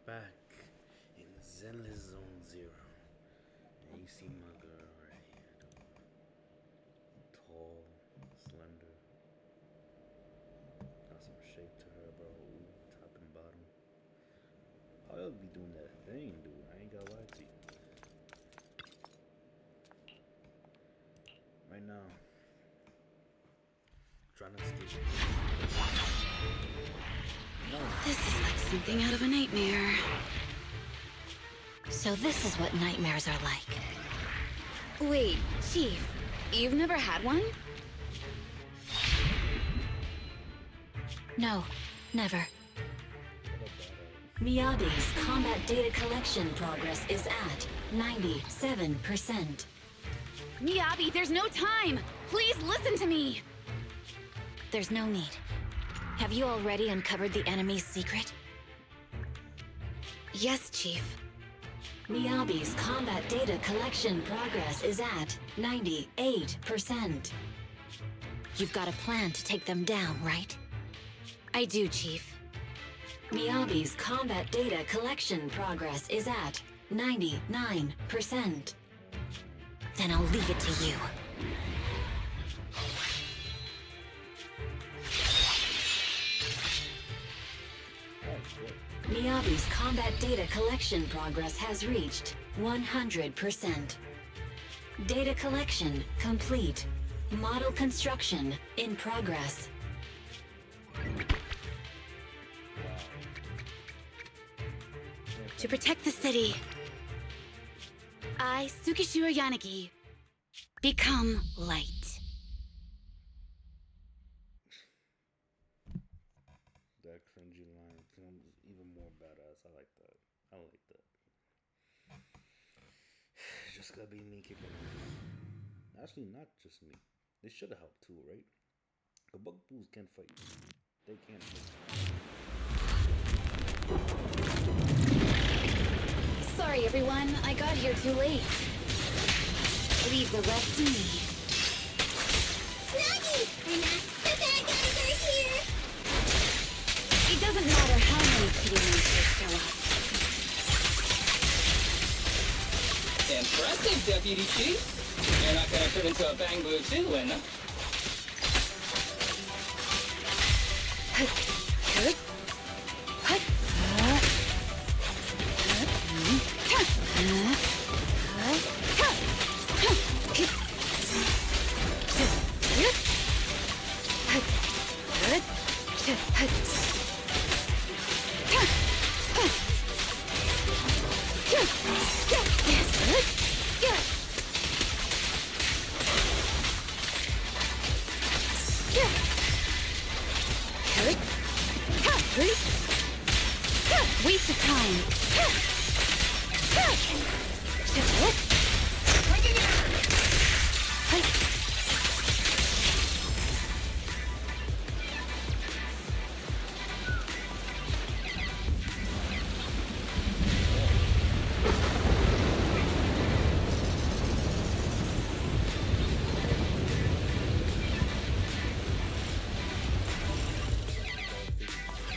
back in Zenless Zone Zero. And you see my girl right here, though. Tall, slender. Got some shape to her, bro. Ooh, top and bottom. How y'all be doing that thing, dude? I ain't gonna lie to you. Right now, trying not to get no. This is like something out of a nightmare. So this is what nightmares are like. Wait, Chief, you've never had one? No, never. Miyabi's combat data collection progress is at 97%. Miyabi, there's no time! Please listen to me! There's no need. Have you already uncovered the enemy's secret? Yes, Chief. Miyabi's combat data collection progress is at 98%. You've got a plan to take them down, right? I do, Chief. Miyabi's combat data collection progress is at 99%. Then I'll leave it to you. Miyabi's combat data collection progress has reached 100%. Data collection complete. Model construction in progress. To protect the city, I, Tsukishiro Yanagi, become light. That cringy line becomes even more badass. I like that. I like that. Just gotta be me kicking ass. Actually, not just me. They should have helped too, right? The bugaboos can't fight. They can't fight. Sorry, everyone. I got here too late. Leave the rest to me. Nagi! Anna, the bad guys are here! It doesn't matter how many kitty monsters show up. Impressive, Deputy Chief. You're not gonna turn into a bangoo too, Anna. Waste of time.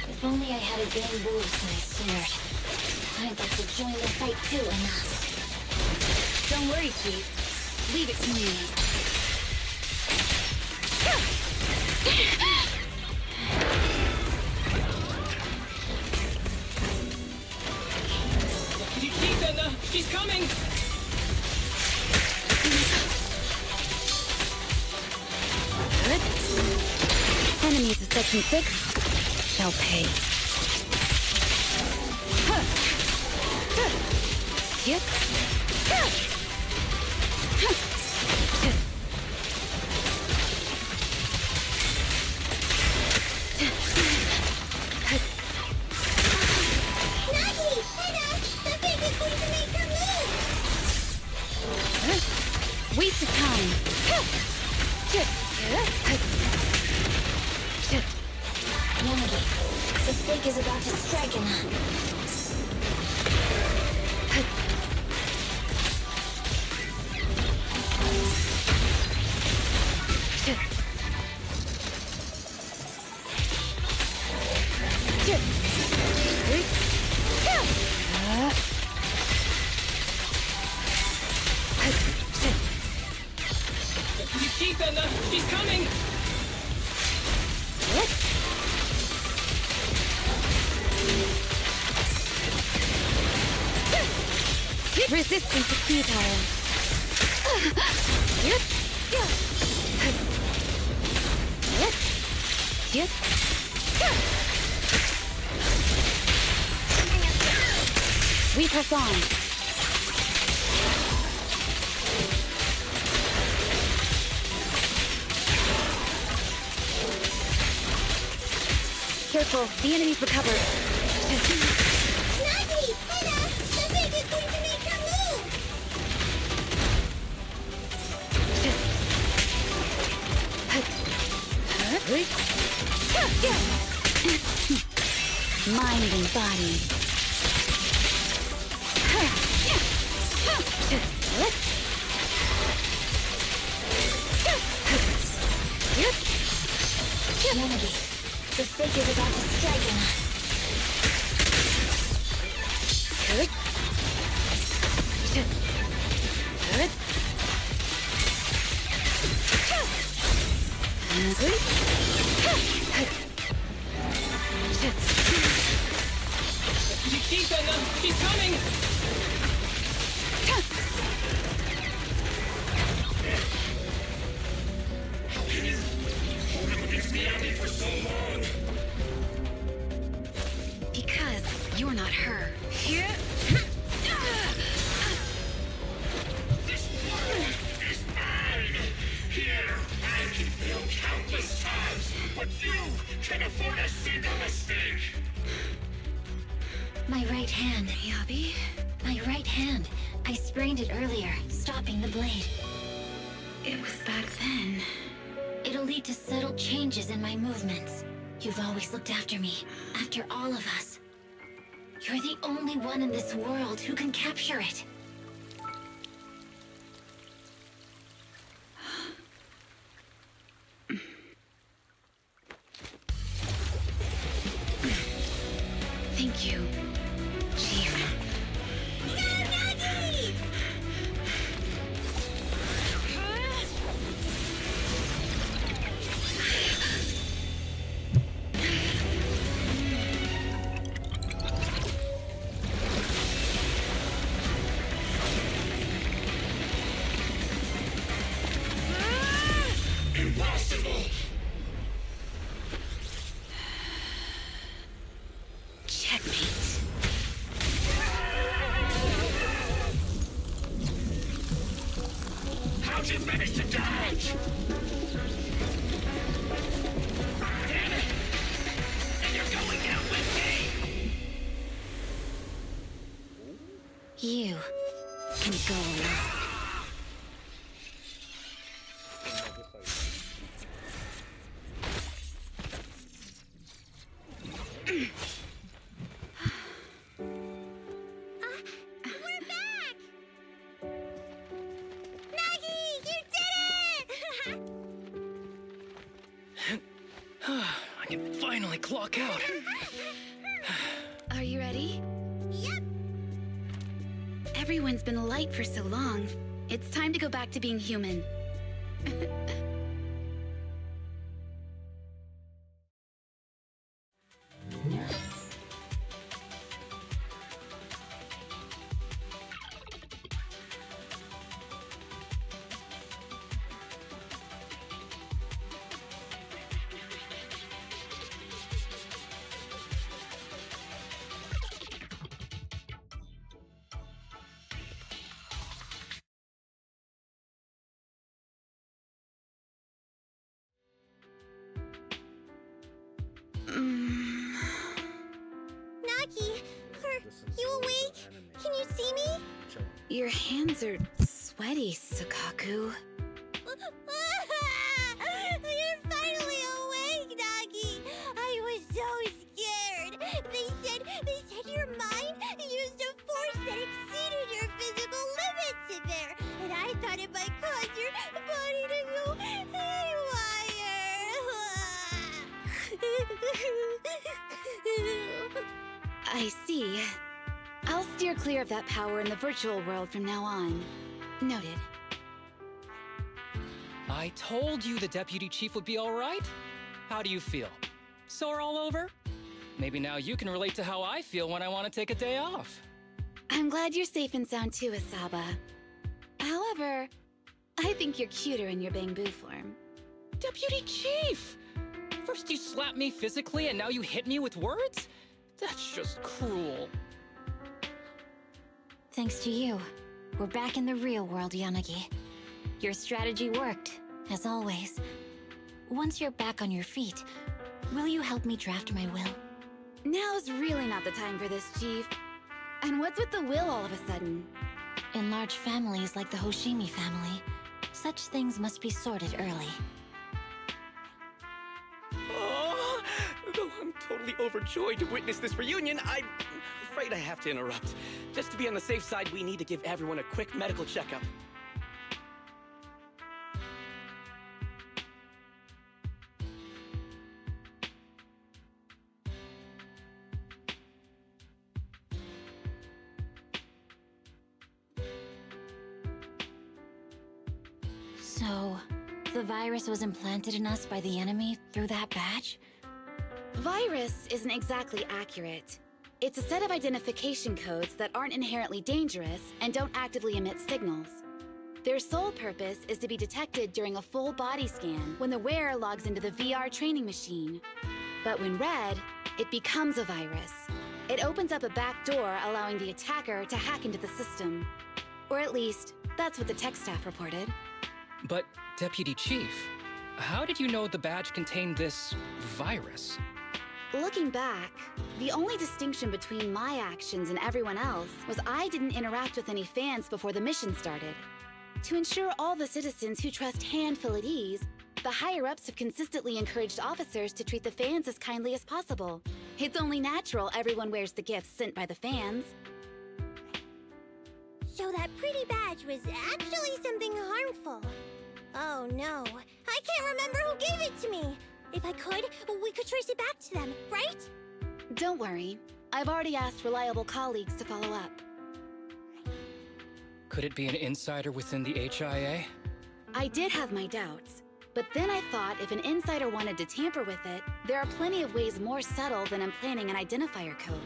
If only I had a bamboo-sized sword. I'd like to join the fight too, Anna. Don't worry, Chief. Leave it to me. Deputy Chief, Anna! She's coming! Enemies of Section 6 shall pay. Yep. Nagi! Anna! The fake is going to make her move! Waste of time. Yanagi, the fake is about to strike Anna. Yeah. Resistance is futile. Yep. Yep. We press on. Careful, the enemy's recovered. Nagi! Hannah! The thing is going to make her move! Mind and body. Gamenami, the fake is about to strike him. Keep Zenna! He's coming! Because you're not her. This world is mine! Here, I can fail countless times, but you can afford a single mistake! My right hand. Miyabi? My right hand. I sprained it earlier, stopping the blade. It was back then. It'll lead to subtle changes in my movements. You've always looked after me, after all of us. You're the only one in this world who can capture it. Thank you, Chief. Impossible! Checkmate. How'd you manage to dodge? Damn it! And you're going down with me! You can go alone. We're back! Nagi! You did it! I can finally clock out. Are you ready? Yep. Everyone's been light for so long. It's time to go back to being human. Nagi, are you awake? Can you see me? Your hands are sweaty, Sakaku. You're finally awake, Nagi! I was so scared. They said your mind used a force that exceeded your physical limits in there, and I thought it might cause your body to go haywire. I see. I'll steer clear of that power in the virtual world from now on. Noted. I told you the Deputy Chief would be all right. How do you feel? Sore all over? Maybe now you can relate to how I feel when I want to take a day off. I'm glad you're safe and sound too, Asaba. However, I think you're cuter in your Bangbu form. Deputy Chief! First you slap me physically and now you hit me with words? That's just cruel. Thanks to you, we're back in the real world, Yanagi. Your strategy worked, as always. Once you're back on your feet, will you help me draft my will? Now's really not the time for this, Chief. And what's with the will all of a sudden? In large families like the Hoshimi family, such things must be sorted early. Oh, though I'm totally overjoyed to witness this reunion, I'm afraid I have to interrupt. Just to be on the safe side, we need to give everyone a quick medical checkup. So, the virus was implanted in us by the enemy through that badge? Virus isn't exactly accurate. It's a set of identification codes that aren't inherently dangerous and don't actively emit signals. Their sole purpose is to be detected during a full body scan when the wearer logs into the VR training machine. But when read, it becomes a virus. It opens up a back door, allowing the attacker to hack into the system. Or at least, that's what the tech staff reported. But, Deputy Chief, how did you know the badge contained this virus? Looking back, the only distinction between my actions and everyone else was I didn't interact with any fans before the mission started. To ensure all the citizens who trust Han feel at ease, the higher-ups have consistently encouraged officers to treat the fans as kindly as possible. It's only natural everyone wears the gifts sent by the fans. So that pretty badge was actually something harmful. Oh no, I can't remember who gave it to me. If I could, we could trace it back to them, right? Don't worry. I've already asked reliable colleagues to follow up. Could it be an insider within the HIA? I did have my doubts, but then I thought if an insider wanted to tamper with it, there are plenty of ways more subtle than implanting an identifier code.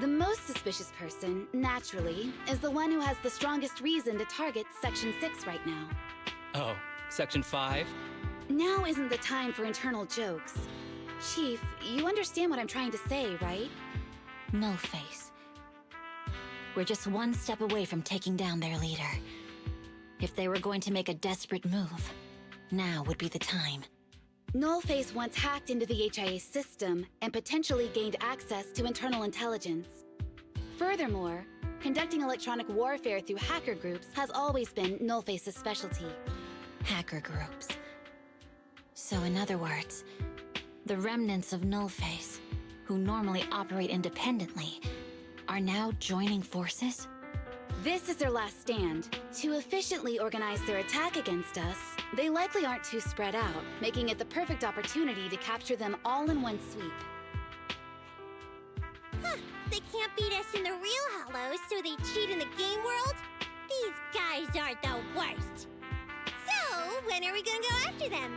The most suspicious person, naturally, is the one who has the strongest reason to target Section 6 right now. Oh, Section 5? Now isn't the time for internal jokes. Chief, you understand what I'm trying to say, right? Nullface. We're just one step away from taking down their leader. If they were going to make a desperate move, now would be the time. Nullface once hacked into the HIA system and potentially gained access to internal intelligence. Furthermore, conducting electronic warfare through hacker groups has always been Nullface's specialty. Hacker groups. So in other words, the remnants of Nullface, who normally operate independently, are now joining forces? This is their last stand. To efficiently organize their attack against us, they likely aren't too spread out, making it the perfect opportunity to capture them all in one sweep. Huh, they can't beat us in the real Hollows, so they cheat in the game world? These guys are the worst. So, when are we gonna go after them?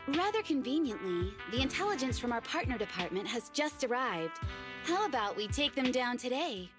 Rather conveniently, the intelligence from our partner department has just arrived. How about we take them down today?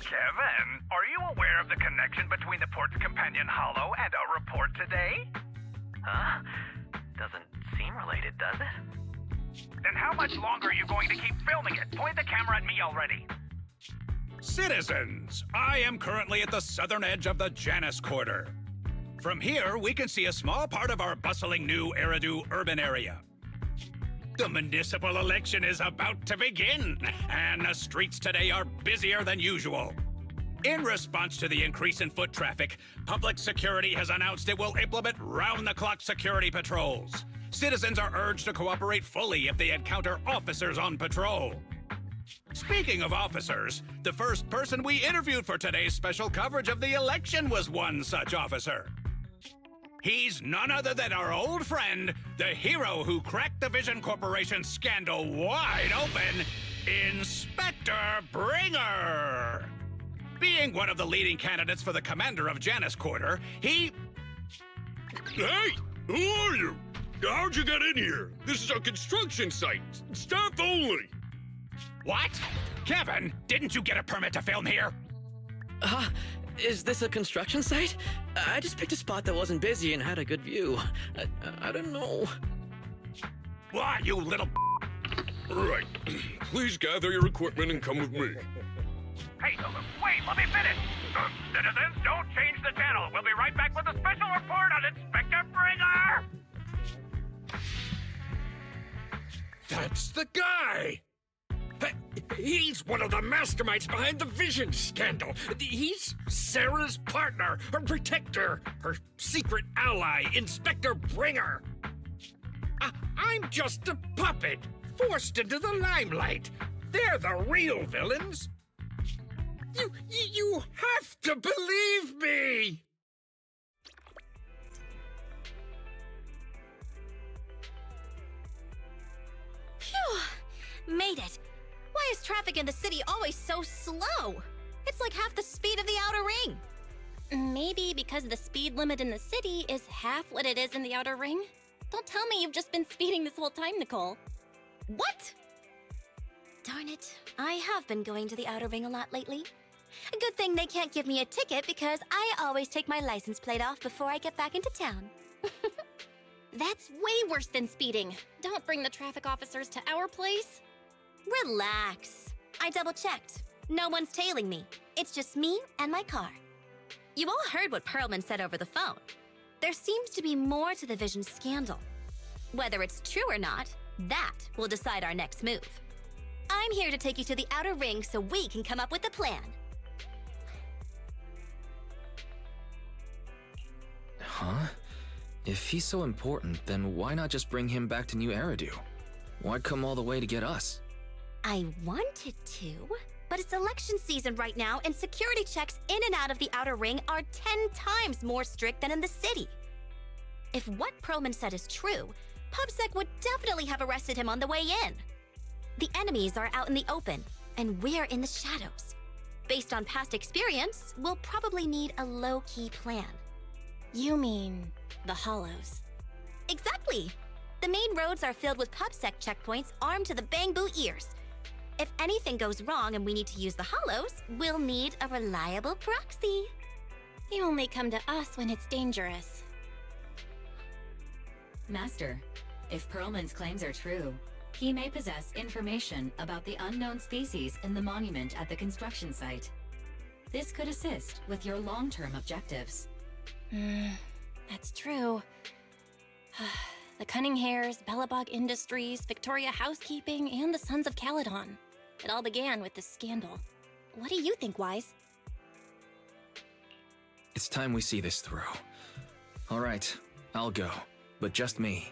Kevin, are you aware of the connection between the port's companion hollow and our report today? Huh? Doesn't seem related, does it? Then how much longer are you going to keep filming it? Point the camera at me already. Citizens, I am currently at the southern edge of the Janus Quarter. From here, we can see a small part of our bustling new Eridu urban area. The municipal election is about to begin, and the streets today are busier than usual. In response to the increase in foot traffic, public security has announced it will implement round-the-clock security patrols. Citizens are urged to cooperate fully if they encounter officers on patrol. Speaking of officers, the first person we interviewed for today's special coverage of the election was one such officer. He's none other than our old friend, the hero who cracked the Vision Corporation scandal wide open, Inspector Bringer. Being one of the leading candidates for the commander of Janus Quarter, he... Hey, who are you? How'd you get in here? This is a construction site. Staff only. What? Kevin, didn't you get a permit to film here? Is this a construction site? I just picked a spot that wasn't busy and had a good view. I don't know. Why, you little... Right. Please gather your equipment and come with me. Hey, wait, let me finish. Citizens, don't change the channel. We'll be right back with a special report on Inspector Bringer. That's the guy! He's one of the masterminds behind the Vision scandal. He's Sarah's partner, her protector, her secret ally, Inspector Bringer. I'm just a puppet, forced into the limelight. They're the real villains. You have to believe me! Phew! Made it. Why is traffic in the city always so slow? It's like half the speed of the outer ring. Maybe because the speed limit in the city is half what it is in the outer ring? Don't tell me you've just been speeding this whole time, Nicole. What? Darn it. I have been going to the outer ring a lot lately. A good thing they can't give me a ticket because I always take my license plate off before I get back into town. That's way worse than speeding. Don't bring the traffic officers to our place. Relax. I double-checked. No one's tailing me. It's just me and my car. You all heard what Perlman said over the phone. There seems to be more to the Vision scandal. Whether it's true or not, that will decide our next move. I'm here to take you to the outer ring so we can come up with a plan. Huh? If he's so important, then why not just bring him back to New Eridu? Why come all the way to get us? I wanted to, but it's election season right now, and security checks in and out of the outer ring are 10 times more strict than in the city. If what Perlman said is true, PubSec would definitely have arrested him on the way in. The enemies are out in the open, and we're in the shadows. Based on past experience, we'll probably need a low-key plan. You mean the hollows? Exactly! The main roads are filled with PubSec checkpoints armed to the bang-boo ears. If anything goes wrong and we need to use the hollows, we'll need a reliable proxy. You only come to us when it's dangerous. Master, if Perlman's claims are true, he may possess information about the unknown species in the monument at the construction site. This could assist with your long-term objectives. That's true. The Cunning Hares, Bellabog Industries, Victoria Housekeeping, and the Sons of Caledon. It all began with this scandal. What do you think, Wise? It's time we see this through. All right, I'll go, but just me.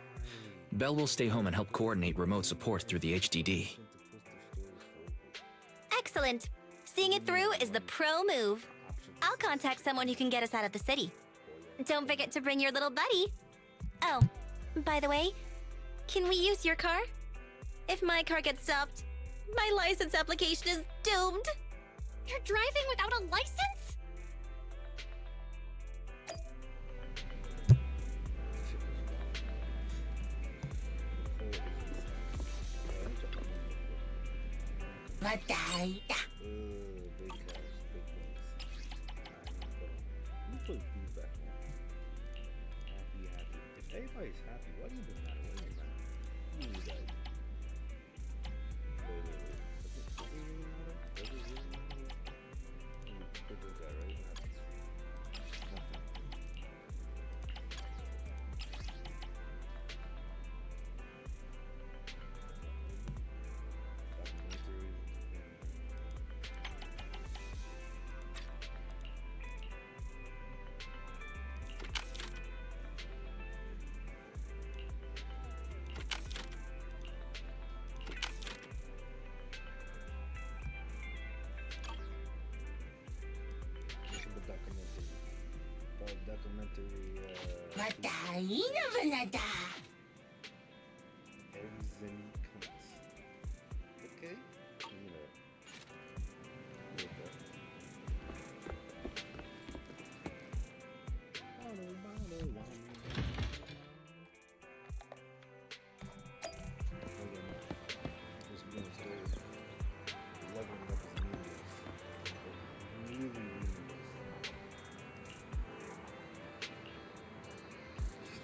Belle will stay home and help coordinate remote support through the HDD. Excellent. Seeing it through is the pro move. I'll contact someone who can get us out of the city. Don't forget to bring your little buddy. Oh, by the way, can we use your car? If my car gets stopped, my license application is doomed. You're driving without a license? Everybody's happy. What even matter? What even matter? Who is that? Wait. Does it really matter? Does it really matter? Put this guy right now. Nothing. Documentary, eggs and cunts. Okay. Look at that. Look at that. This game still leveling up his moves.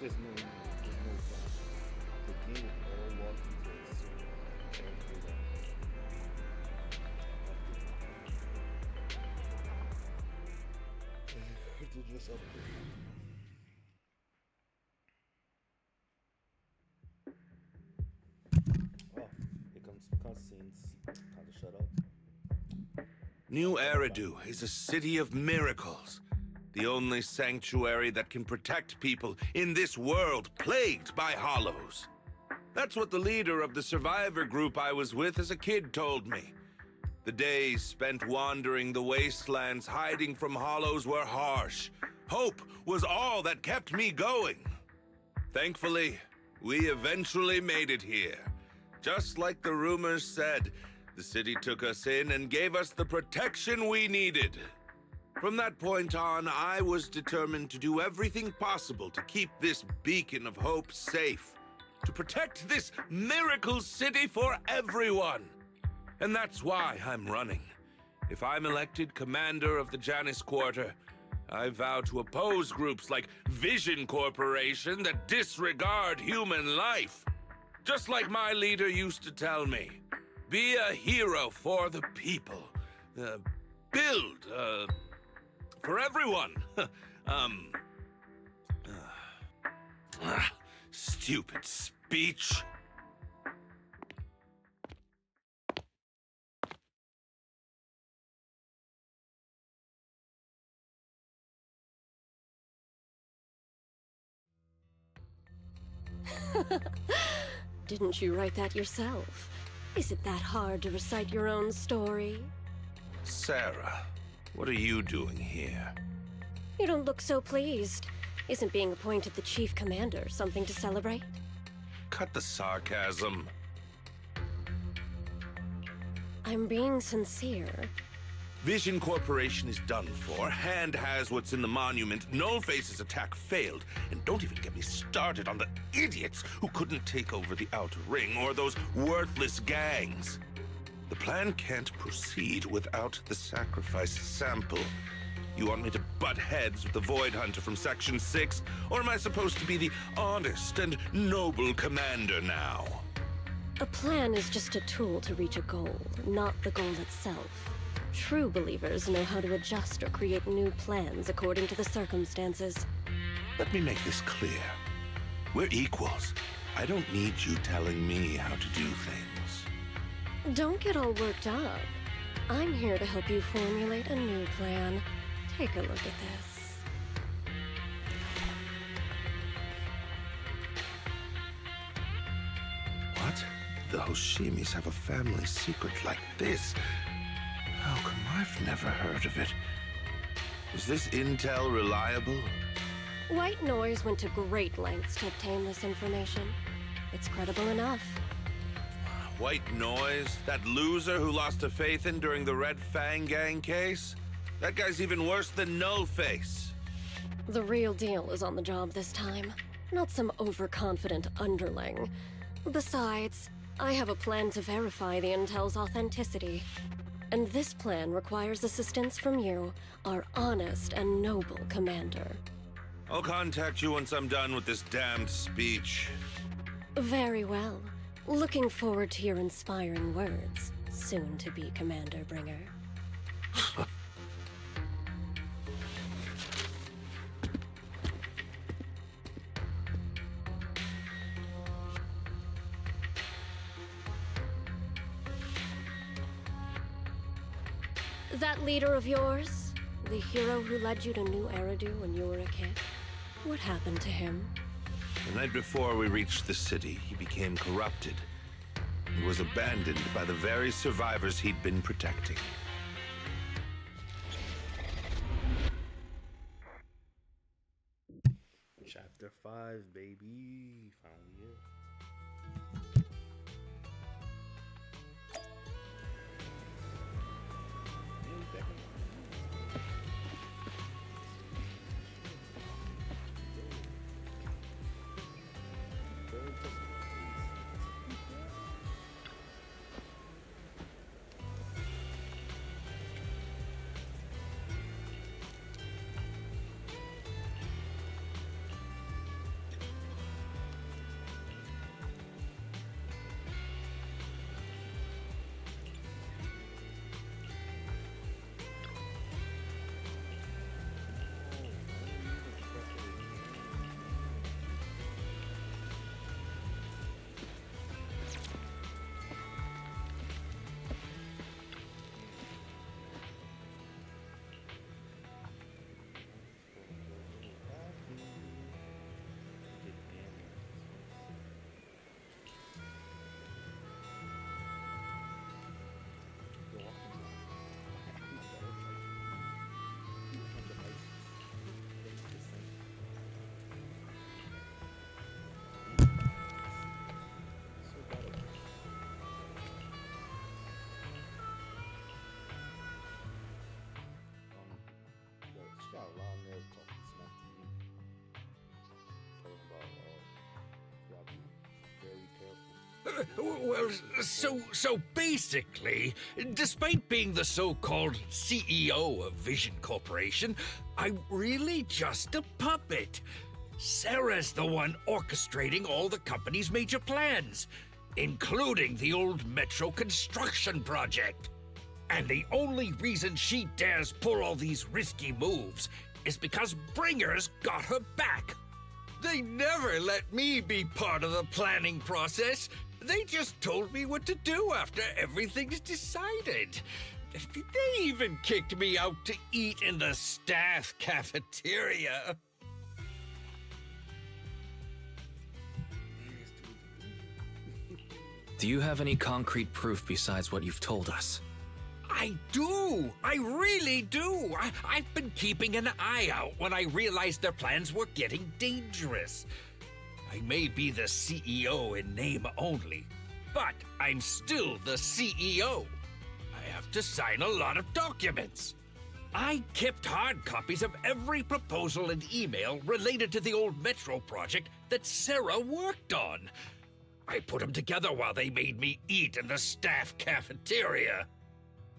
Really. There's no fun. The game is all walking to a certain character that to just upgrade. Oh, here comes cutscenes. Time to shut up. New Eridu is a city of miracles. The only sanctuary that can protect people in this world plagued by hollows. That's what the leader of the survivor group I was with as a kid told me. The days spent wandering the wastelands hiding from hollows were harsh. Hope was all that kept me going. Thankfully, we eventually made it here. Just like the rumors said, the city took us in and gave us the protection we needed. From that point on, I was determined to do everything possible to keep this beacon of hope safe, to protect this miracle city for everyone. And that's why I'm running. If I'm elected commander of the Janus Quarter, I vow to oppose groups like Vision Corporation that disregard human life. Just like my leader used to tell me, be a hero for the people. Build, for everyone. Stupid speech. Didn't you write that yourself? Is it that hard to recite your own story? Sarah, what are you doing here? You don't look so pleased. Isn't being appointed the chief commander something to celebrate? Cut the sarcasm. I'm being sincere. Vision Corporation is done for. Hand has what's in the monument. Nullface's attack failed. And don't even get me started on the idiots who couldn't take over the Outer Ring or those worthless gangs. The plan can't proceed without the sacrifice sample. You want me to butt heads with the Void Hunter from Section 6? Or am I supposed to be the honest and noble commander now? A plan is just a tool to reach a goal, not the goal itself. True believers know how to adjust or create new plans according to the circumstances. Let me make this clear. We're equals. I don't need you telling me how to do things. Don't get all worked up. I'm here to help you formulate a new plan. Take a look at this. What? The Hoshimis have a family secret like this? How come I've never heard of it? Is this intel reliable? White Noise went to great lengths to obtain this information. It's credible enough. White Noise? That loser who lost a faith in during the Red Fang Gang case? That guy's even worse than Nullface. The real deal is on the job this time, not some overconfident underling. Besides, I have a plan to verify the intel's authenticity. And this plan requires assistance from you, our honest and noble commander. I'll contact you once I'm done with this damned speech. Very well. Looking forward to your inspiring words, soon to be Commander Bringer. That leader of yours, the hero who led you to New Eridu when you were a kid, what happened to him? The night before we reached the city, he became corrupted and was abandoned by the very survivors he'd been protecting. Chapter 5, baby. Finally it. Got a lot of nerve talking smack to me. Talking about, you gotta be very careful. Well, so basically, despite being the so-called CEO of Vision Corporation, I'm really just a puppet. Sarah's the one orchestrating all the company's major plans, including the old metro construction project. And the only reason she dares pull all these risky moves is because Bringer's got her back. They never let me be part of the planning process. They just told me what to do after everything's decided. They even kicked me out to eat in the staff cafeteria. Do you have any concrete proof besides what you've told us? I do! I really do! I've been keeping an eye out when I realized their plans were getting dangerous. I may be the CEO in name only, but I'm still the CEO. I have to sign a lot of documents. I kept hard copies of every proposal and email related to the old Metro project that Sarah worked on. I put them together while they made me eat in the staff cafeteria.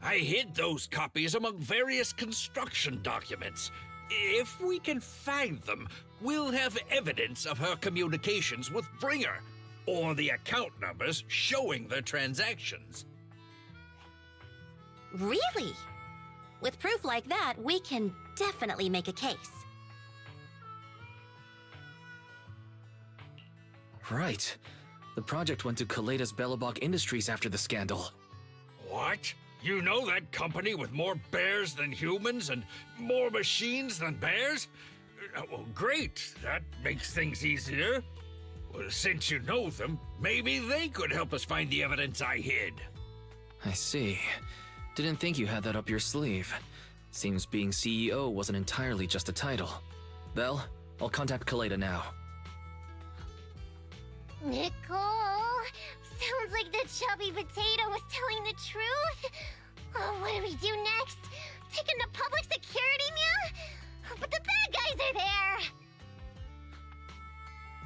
I hid those copies among various construction documents. If we can find them, we'll have evidence of her communications with Bringer, or the account numbers showing the transactions. Really? With proof like that, we can definitely make a case. Right. The project went to Kaleda's Belobog Industries after the scandal. What? You know that company with more bears than humans and more machines than bears? Well, great. That makes things easier. Well, since you know them, maybe they could help us find the evidence I hid. I see. Didn't think you had that up your sleeve. Seems being CEO wasn't entirely just a title. Belle, I'll contact Kaleda now. Nicole, sounds like the chubby potato was telling the truth. Oh, what do we do next? Take him to public security, Mia? But the bad guys are there!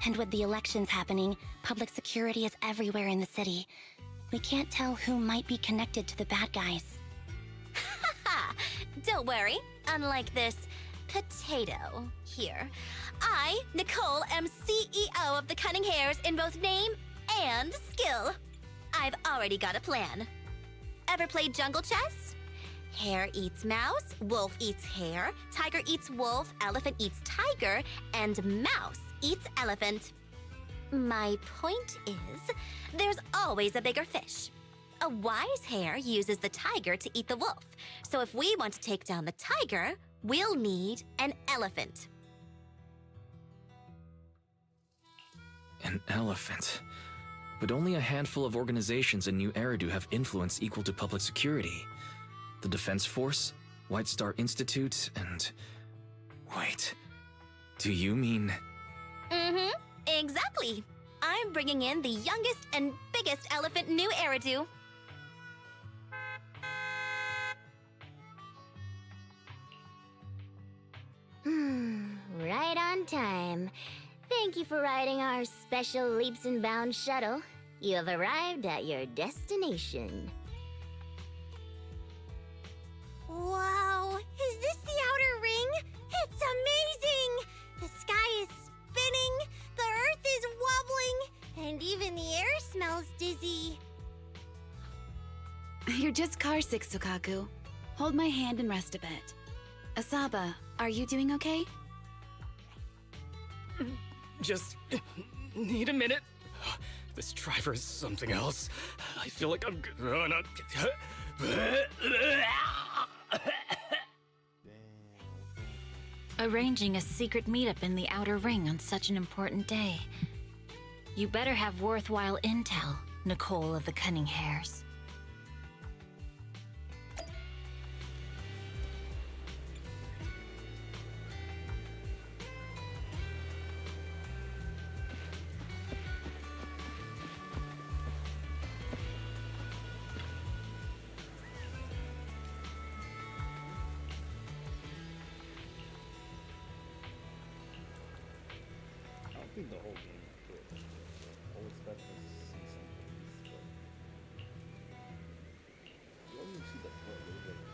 And with the elections happening, public security is everywhere in the city. We can't tell who might be connected to the bad guys. Haha! Don't worry. Unlike this potato. Here. I, Nicole, am CEO of the Cunning Hares in both name and skill. I've already got a plan. Ever played jungle chess? Hare eats mouse, wolf eats hare, tiger eats wolf, elephant eats tiger, and mouse eats elephant. My point is, there's always a bigger fish. A wise hare uses the tiger to eat the wolf. So if we want to take down the tiger, we'll need an elephant. An elephant. But only a handful of organizations in New Eridu have influence equal to public security. The Defense Force, White Star Institute, and... Wait, do you mean... Mm-hmm, exactly. I'm bringing in the youngest and biggest elephant in New Eridu. Right on time. Thank you for riding our special leaps and bounds shuttle. You have arrived at your destination. Wow, is this the outer ring? It's amazing! The sky is spinning, the earth is wobbling, and even the air smells dizzy. You're just carsick, Sukaku. Hold my hand and rest a bit. Asaba, are you doing okay? Just need a minute. This driver is something else. I feel like I'm gonna... Arranging a secret meetup in the Outer Ring on such an important day. You better have worthwhile intel, Nicole of the Cunning Hares. I don't think the whole game is good. I was expecting to see some things, but you don't even see the flood. It was like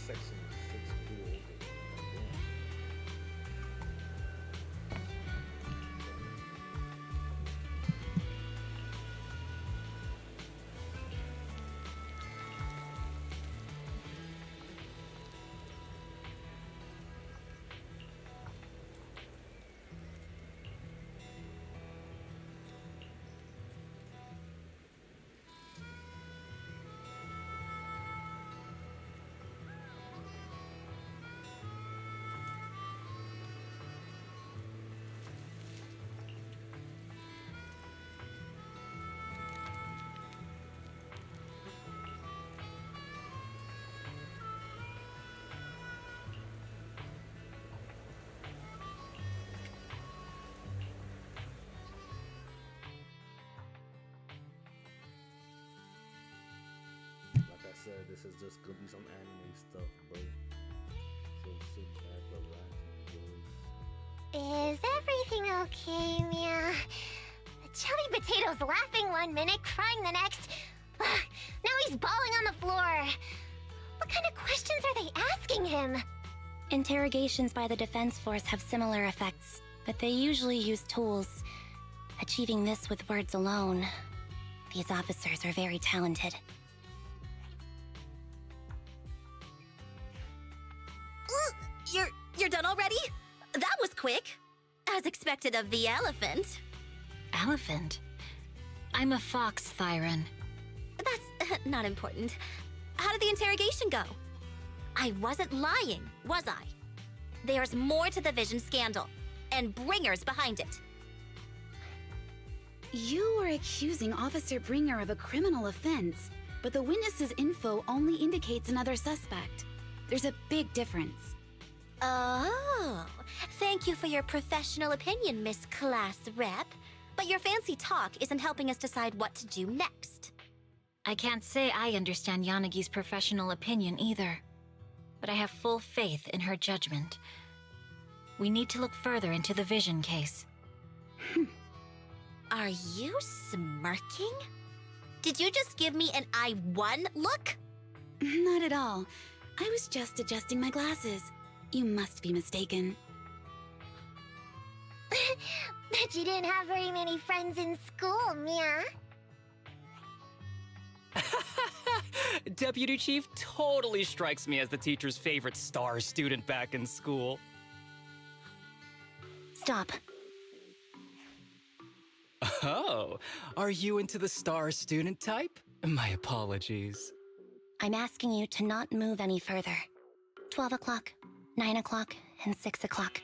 Section 6 pool. Like I said, this is just gonna be some anime stuff, bro. So sit back, relax, and enjoy. Is everything okay, Mia? Chubby Potato's laughing one minute, crying the next. Now he's bawling on the floor. What kind of questions are they asking him? Interrogations by the defense force have similar effects, but they usually use tools. Achieving this with words alone. These officers are very talented. You're done already? That was quick. As expected of the elephant. Elephant? I'm a fox, Thyron. That's not important. How did the interrogation go? I wasn't lying, was I? There's more to the Vision scandal, and bringers behind it. You were accusing Officer Bringer of a criminal offense, but the witness's info only indicates another suspect. There's a big difference. Oh, thank you for your professional opinion, Miss Class Rep. But your fancy talk isn't helping us decide what to do next. I can't say I understand Yanagi's professional opinion either, but I have full faith in her judgment. We need to look further into the Vision case. Are you smirking? Did you just give me an I won look? Not at all. I was just adjusting my glasses. You must be mistaken. Bet you didn't have very many friends in school, Mia. Deputy Chief totally strikes me as the teacher's favorite star student back in school. Stop. Oh, are you into the star student type? My apologies. I'm asking you to not move any further. 12 o'clock, 9 o'clock, and 6 o'clock.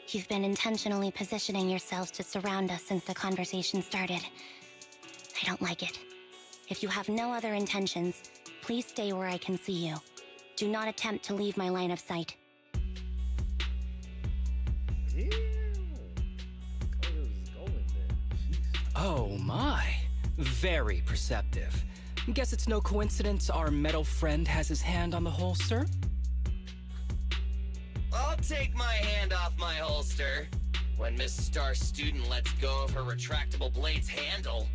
You've been intentionally positioning yourselves to surround us since the conversation started. I don't like it. If you have no other intentions, please stay where I can see you. Do not attempt to leave my line of sight. Oh my, very perceptive. Guess it's no coincidence our metal friend has his hand on the holster? I'll take my hand off my holster when Miss Star Student lets go of her retractable blade's handle.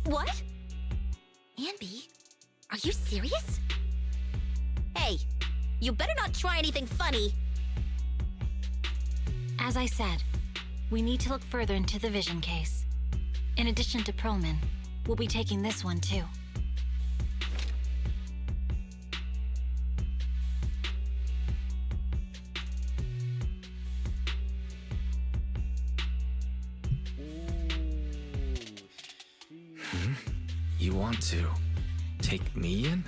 What? Anby, are you serious? Hey, you better not try anything funny. As I said, we need to look further into the Vision case. In addition to Perlman, we'll be taking this one too. You want to take me in?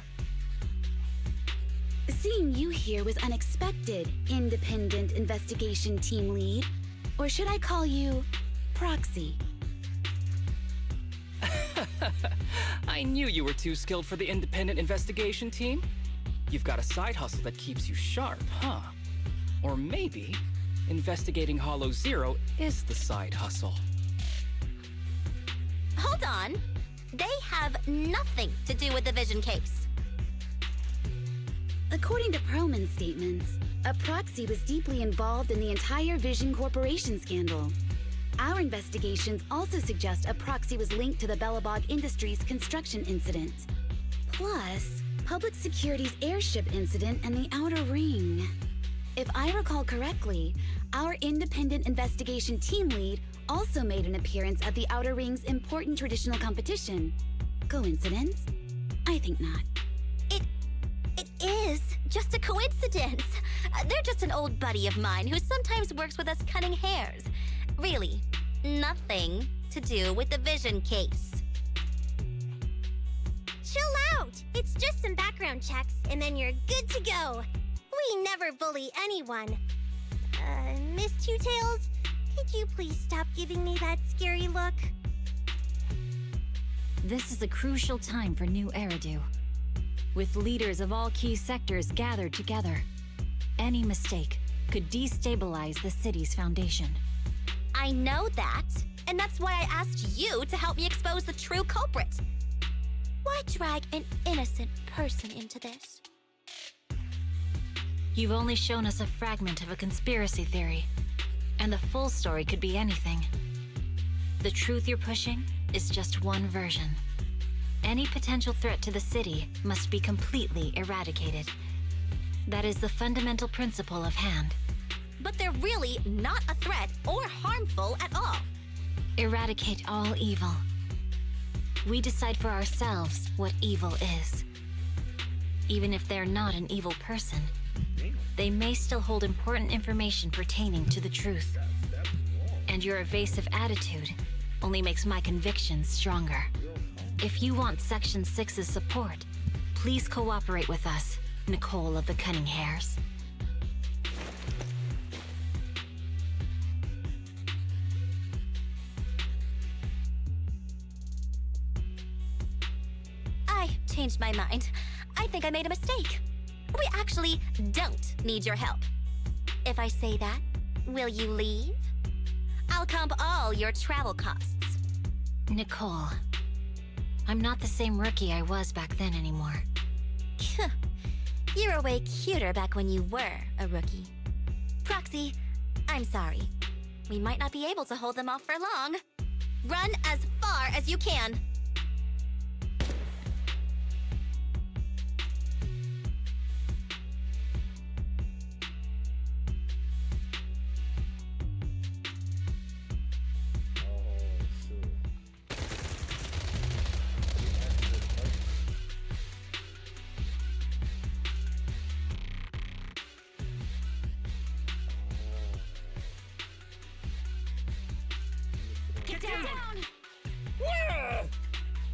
Seeing you here was unexpected, independent investigation team lead. Or should I call you Proxy? I knew you were too skilled for the independent investigation team. You've got a side hustle that keeps you sharp, huh? Or maybe investigating Hollow Zero is the side hustle. Hold on. They have nothing to do with the Vision case. According to Perlman's statements, a Proxy was deeply involved in the entire Vision Corporation scandal. Our investigations also suggest a Proxy was linked to the Bellabog Industries construction incident. Plus, Public Security's airship incident and the Outer Ring. If I recall correctly, our independent investigation team lead also made an appearance at the Outer Ring's important traditional competition. Coincidence? I think not. It is just a coincidence. They're just an old buddy of mine who sometimes works with us cutting hairs. Really, nothing to do with the Vision case. Chill out! It's just some background checks, and then you're good to go. We never bully anyone. Miss Two Tails, could you please stop giving me that scary look? This is a crucial time for New Eridu. With leaders of all key sectors gathered together, any mistake could destabilize the city's foundation. I know that, and that's why I asked you to help me expose the true culprit. Why drag an innocent person into this? You've only shown us a fragment of a conspiracy theory, and the full story could be anything. The truth you're pushing is just one version. Any potential threat to the city must be completely eradicated. That is the fundamental principle of Hand. But they're really not a threat or harmful at all. Eradicate all evil. We decide for ourselves what evil is. Even if they're not an evil person, they may still hold important information pertaining to the truth. And your evasive attitude only makes my convictions stronger. If you want Section 6's support, please cooperate with us, Nicole of the Cunning Hairs. I changed my mind. I think I made a mistake. We actually don't need your help. If I say that, will you leave? I'll comp all your travel costs. Nicole, I'm not the same rookie I was back then anymore. You were way cuter back when you were a rookie. Proxy, I'm sorry. We might not be able to hold them off for long. Run as far as you can.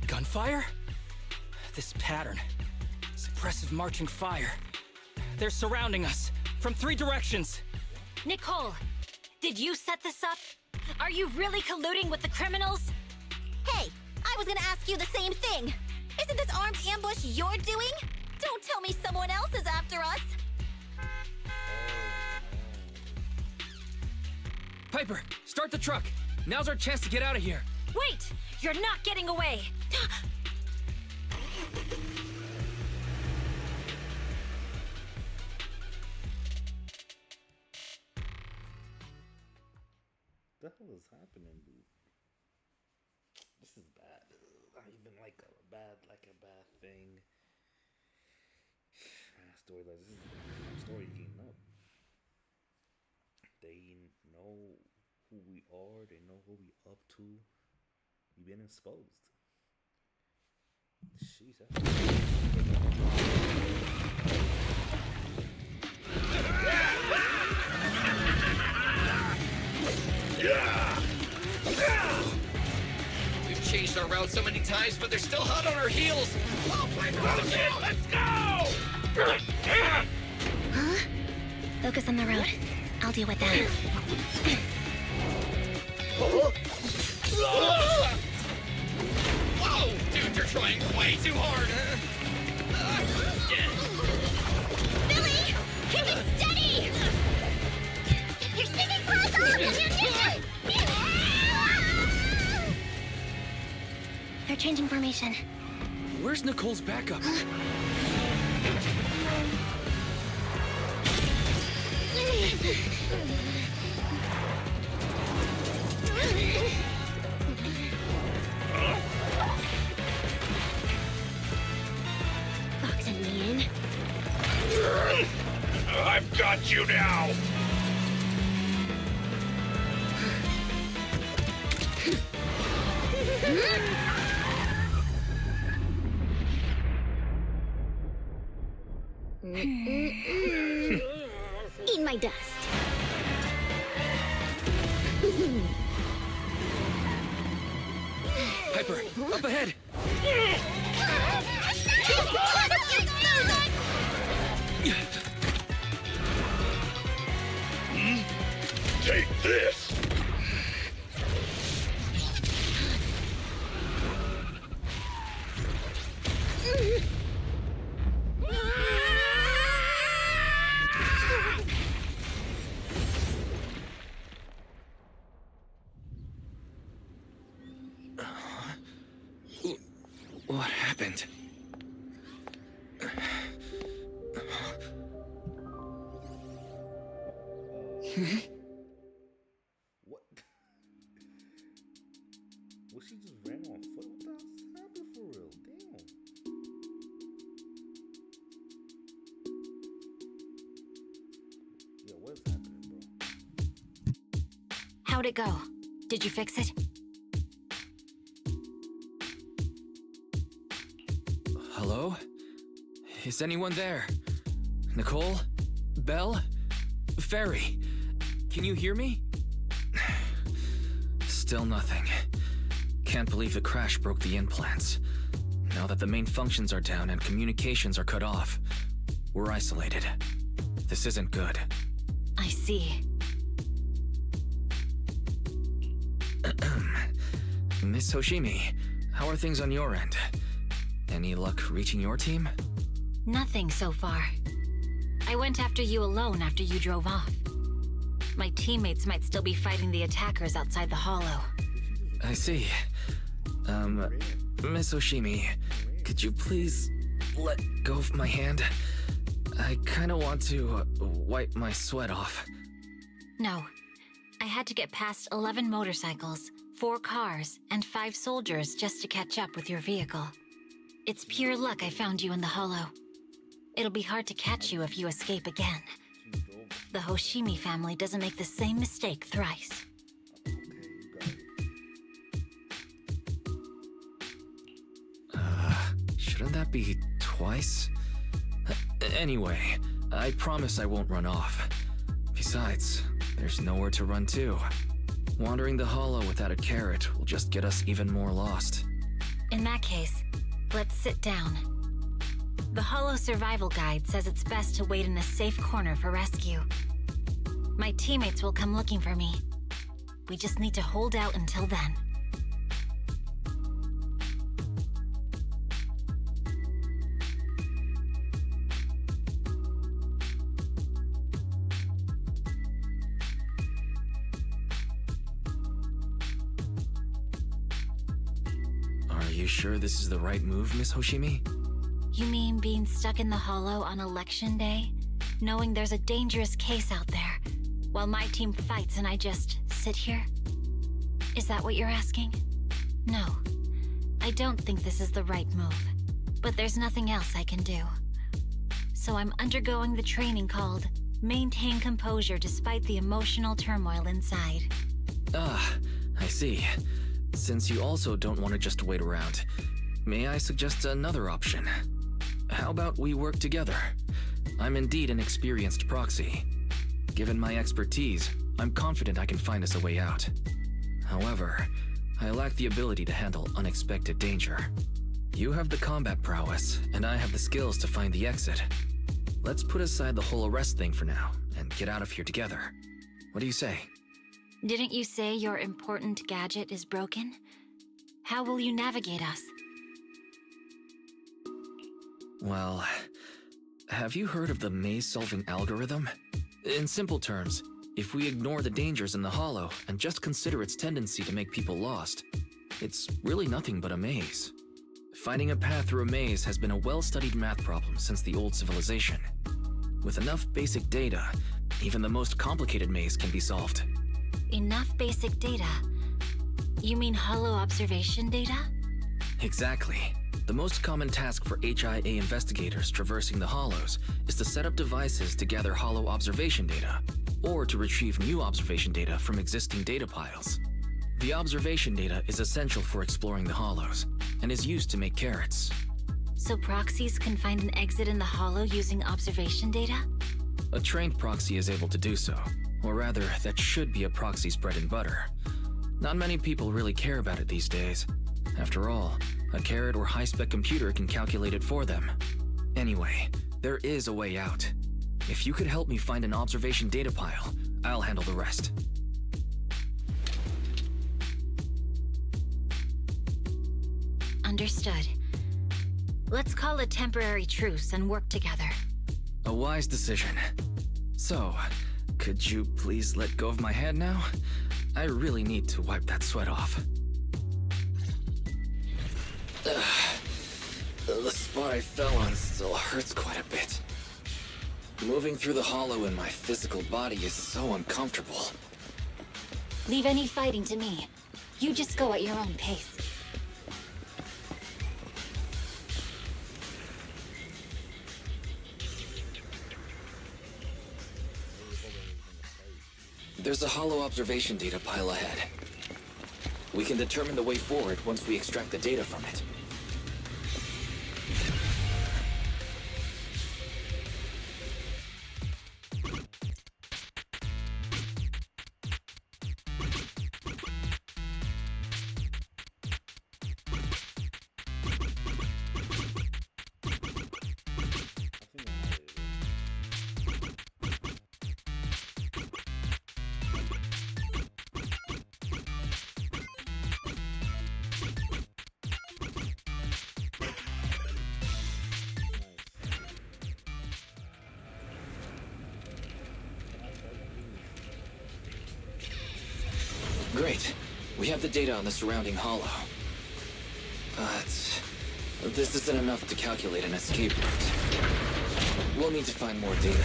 Gunfire? This pattern. Suppressive marching fire. They're surrounding us from 3 directions. Nicole, did you set this up? Are you really colluding with the criminals? Hey, I was gonna ask you the same thing. Isn't this armed ambush you're doing? Don't tell me someone else is after us. Piper, start the truck. Now's our chance to get out of here. Wait! You're not getting away! What the hell is happening, dude? This is bad. Not even like a bad thing. Story like this is story heating up. They know who we are. They know who we up to. You've been exposed. Jeez. We've changed our route so many times, but they're still hot on our heels. Oh, let's go! Huh? Focus on the road. I'll deal with that. Whoa! Dude, you're trying way too hard! Billy! Keep it steady! You're sticking close off! They're changing formation. Where's Nicole's backup? Boxing me in. I've got you now! Eat my dust. Piper, up ahead! Take this! What happened? What? How'd it go? Did you fix it? Hello? Is anyone there? Nicole? Belle? Fairy? Can you hear me? Still nothing. Can't believe the crash broke the implants. Now that the main functions are down and communications are cut off, we're isolated. This isn't good. I see. Miss Hoshimi, how are things on your end? Any luck reaching your team? Nothing so far. I went after you alone after you drove off. My teammates might still be fighting the attackers outside the hollow. I see. Miss Hoshimi, could you please let go of my hand? I kinda want to wipe my sweat off. No. I had to get past 11 motorcycles, 4 cars, and 5 soldiers just to catch up with your vehicle. It's pure luck I found you in the hollow. It'll be hard to catch you if you escape again. The Hoshimi family doesn't make the same mistake thrice. Shouldn't that be twice? Anyway, I promise I won't run off. Besides, there's nowhere to run to. Wandering the hollow without a carrot will just get us even more lost. In that case, let's sit down. The Hollow Survival Guide says it's best to wait in a safe corner for rescue. My teammates will come looking for me. We just need to hold out until then. Are you sure this is the right move, Miss Hoshimi? You mean being stuck in the hollow on election day? Knowing there's a dangerous case out there, while my team fights and I just sit here? Is that what you're asking? No. I don't think this is the right move. But there's nothing else I can do. So I'm undergoing the training called Maintain Composure Despite the Emotional Turmoil Inside. Ah, I see. Since you also don't want to just wait around, may I suggest another option? How about we work together? I'm indeed an experienced proxy. Given my expertise, I'm confident I can find us a way out. However, I lack the ability to handle unexpected danger. You have the combat prowess, and I have the skills to find the exit. Let's put aside the whole arrest thing for now, and get out of here together. What do you say? Didn't you say your important gadget is broken? How will you navigate us? Well, have you heard of the maze-solving algorithm? In simple terms, if we ignore the dangers in the hollow and just consider its tendency to make people lost, it's really nothing but a maze. Finding a path through a maze has been a well-studied math problem since the old civilization. With enough basic data, even the most complicated maze can be solved. Enough basic data? You mean hollow observation data? Exactly. The most common task for HIA investigators traversing the hollows is to set up devices to gather hollow observation data, or to retrieve new observation data from existing data piles. The observation data is essential for exploring the hollows, and is used to make carrots. So proxies can find an exit in the hollow using observation data? A trained proxy is able to do so, or rather, that should be a proxy's bread and butter. Not many people really care about it these days. After all, a carrot or high-spec computer can calculate it for them. Anyway, there is a way out. If you could help me find an observation data pile, I'll handle the rest. Understood. Let's call a temporary truce and work together. A wise decision. So, could you please let go of my hand now? I really need to wipe that sweat off. The spot I fell on still hurts quite a bit. Moving through the hollow in my physical body is so uncomfortable. Leave any fighting to me. You just go at your own pace. There's a hollow observation data pile ahead. We can determine the way forward once we extract the data from it. Great. We have the data on the surrounding hollow. But this isn't enough to calculate an escape route. We'll need to find more data.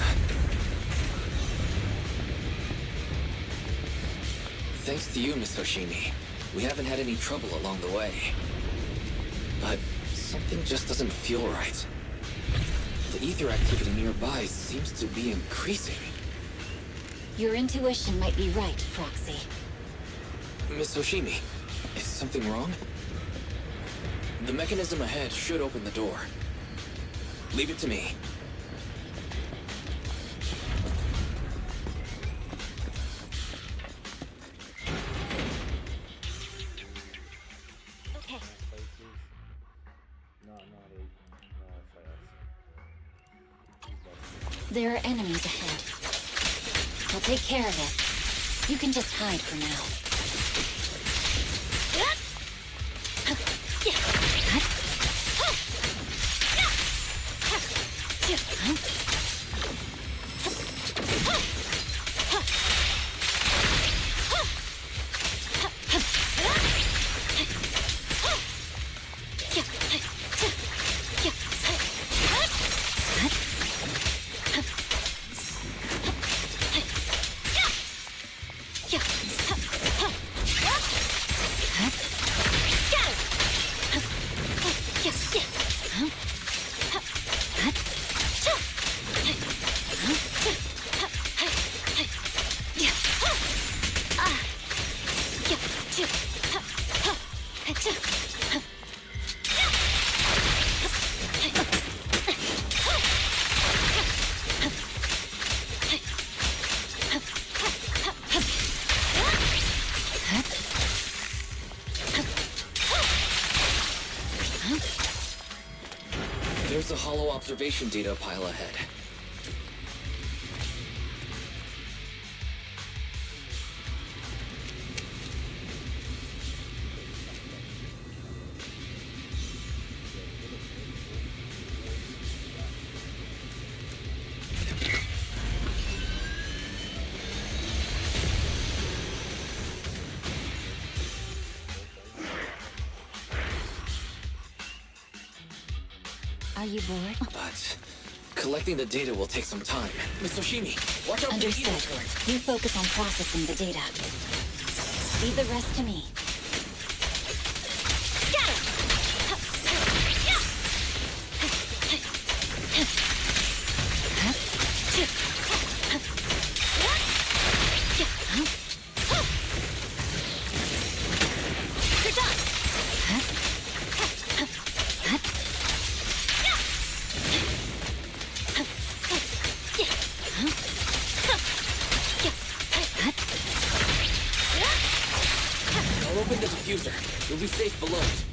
Thanks to you, Miss Hoshimi, we haven't had any trouble along the way. But something just doesn't feel right. The ether activity nearby seems to be increasing. Your intuition might be right, Proxy. Miss Hoshimi, is something wrong? The mechanism ahead should open the door. Leave it to me. Okay. There are enemies ahead. I'll take care of this. You can just hide for now. There's a hollow observation data pile ahead. Are you bored? But collecting the data will take some time. Miss Hoshimi, watch out for the Understood. ether current. You focus on processing the data. Leave the rest to me. I'll open the diffuser. You'll be safe below it.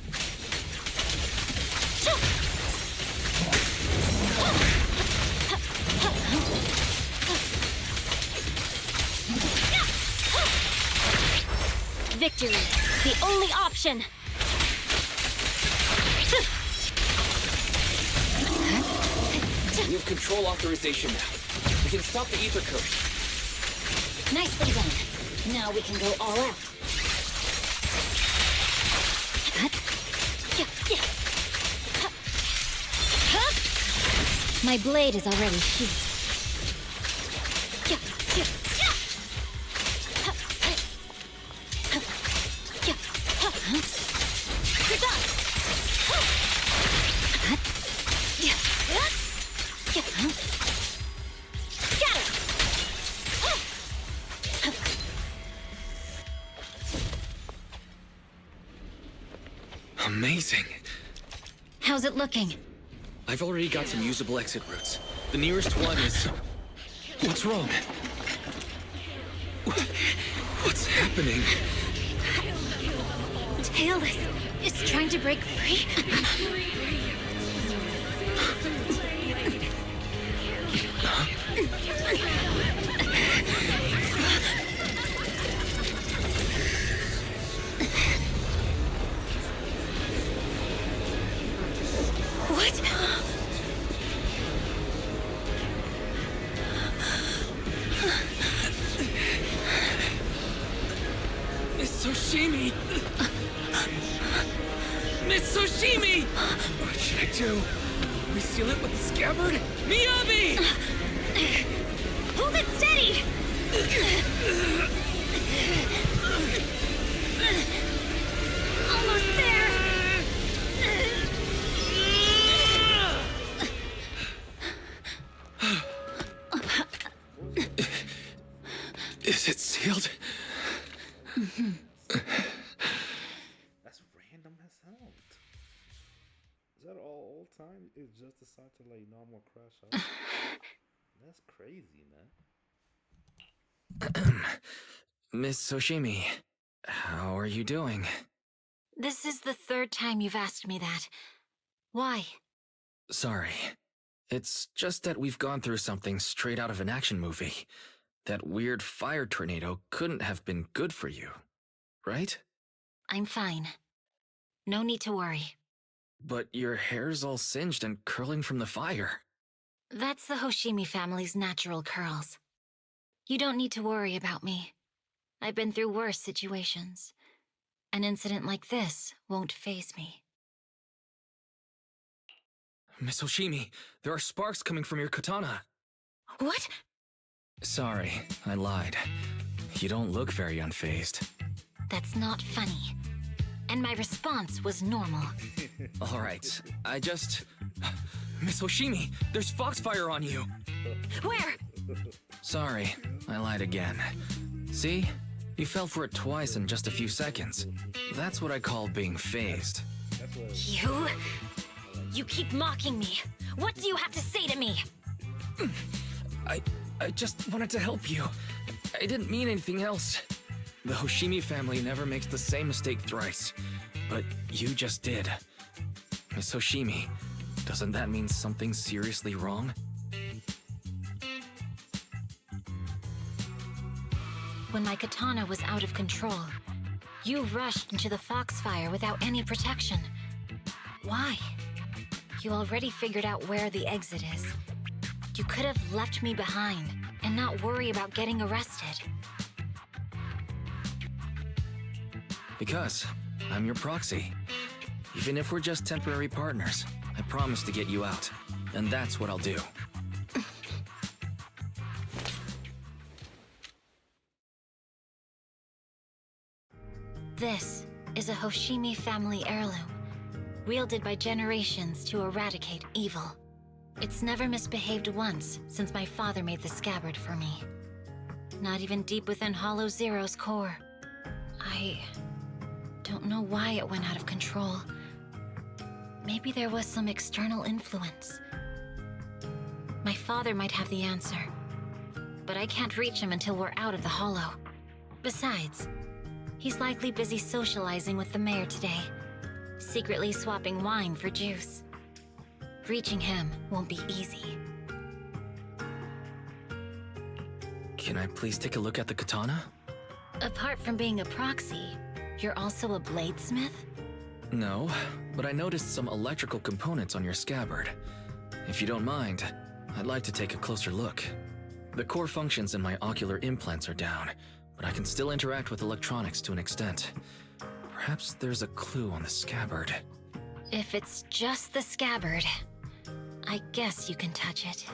Victory, the only option. We have control authorization now. We can stop the ether current. Nicely done. Now we can go all out. My blade is already sheathed. Amazing. How's it looking? I've already got some usable exit routes. The nearest one is... What's wrong? What's happening? Tailless is trying to break free. What? Miss Hoshimi! Miss Hoshimi! What should I do? We seal it with the scabbard? Miyabi! Hold it steady! Almost there! Is it sealed? That's random as hell. Is that all time? It just decided to like normal crash out. That's crazy, man. Miss Hoshimi, how are you doing? This is the third time you've asked me that. Why? Sorry. It's just that we've gone through something straight out of an action movie. That weird fire tornado couldn't have been good for you, right? I'm fine. No need to worry. But your hair's all singed and curling from the fire. That's the Hoshimi family's natural curls. You don't need to worry about me. I've been through worse situations. An incident like this won't faze me. Miss Hoshimi, there are sparks coming from your katana. What? Sorry, I lied. You don't look very unfazed. That's not funny. And my response was normal. All right, Miss Hoshimi, there's foxfire on you! Where? Sorry, I lied again. See? You fell for it twice in just a few seconds. That's what I call being phased. You keep mocking me. What do you have to say to me? I just wanted to help you. I didn't mean anything else. The Hoshimi family never makes the same mistake thrice. But you just did. Miss Hoshimi, doesn't that mean something seriously wrong? When my katana was out of control, you rushed into the foxfire without any protection. Why? You already figured out where the exit is. You could have left me behind and not worry about getting arrested. Because I'm your proxy. Even if we're just temporary partners, I promise to get you out. And that's what I'll do. This is a Hoshimi family heirloom, wielded by generations to eradicate evil. It's never misbehaved once since my father made the scabbard for me. Not even deep within Hollow Zero's core. I don't know why it went out of control. Maybe there was some external influence. My father might have the answer, but I can't reach him until we're out of the Hollow. Besides, he's likely busy socializing with the mayor today, secretly swapping wine for juice. Reaching him won't be easy. Can I please take a look at the katana? Apart from being a proxy, you're also a bladesmith? No, but I noticed some electrical components on your scabbard. If you don't mind, I'd like to take a closer look. The core functions in my ocular implants are down, but I can still interact with electronics to an extent. Perhaps there's a clue on the scabbard. If it's just the scabbard, I guess you can touch it.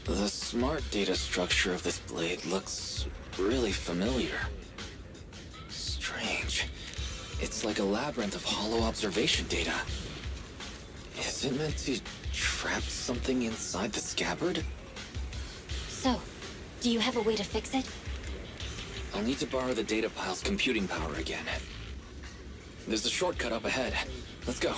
The smart data structure of this blade looks really familiar. Strange. It's like a labyrinth of hollow observation data. Is it meant to trap something inside the scabbard? So, do you have a way to fix it? I'll need to borrow the data pile's computing power again. There's a shortcut up ahead. Let's go.